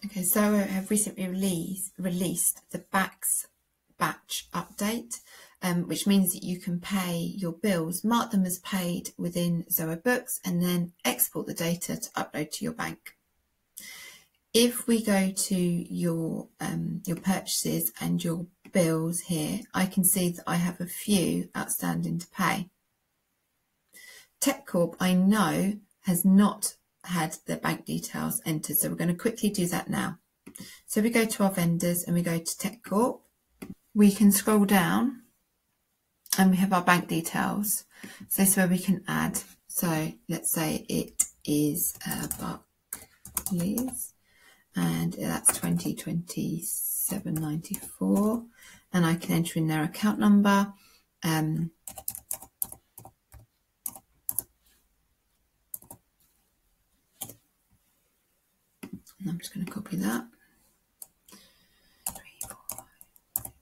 Okay, Zoho have recently released the BACS Batch update, which means that you can pay your bills, mark them as paid within Zoho Books, and then export the data to upload to your bank. If we go to your purchases and your bills here, I can see that I have a few outstanding to pay. TechCorp, I know, has not had their bank details entered, so we're going to quickly do that now. So we go to our vendors and we go to TechCorp. We can scroll down and we have our bank details. So this is where we can add. So let's say it is Barclays, and that's 2027.94, and I can enter in their account number. And I'm just going to copy that. 3, 4, 5.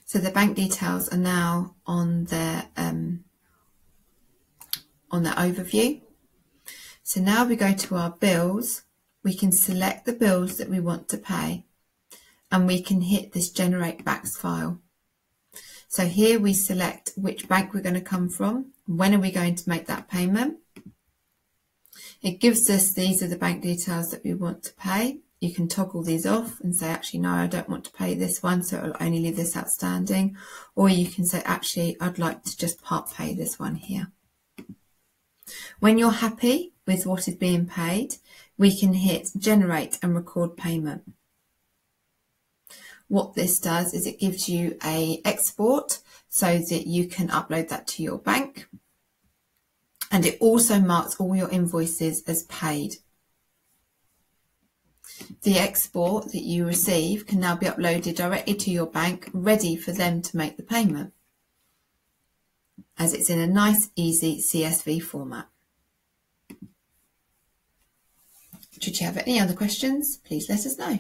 So the bank details are now on their overview. So now we go to our bills. We can select the bills that we want to pay, and we can hit this generate BACS file. So here we select which bank we're going to come from, when are we going to make that payment. It gives us these are the bank details that we want to pay. You can toggle these off and say, actually, no, I don't want to pay this one, so it'll only leave this outstanding. Or you can say, actually, I'd like to just part pay this one here. When you're happy with what is being paid, we can hit generate and record payment. What this does is it gives you an export so that you can upload that to your bank. And it also marks all your invoices as paid. The export that you receive can now be uploaded directly to your bank, ready for them to make the payment, as it's in a nice, easy CSV format. Should you have any other questions, please let us know.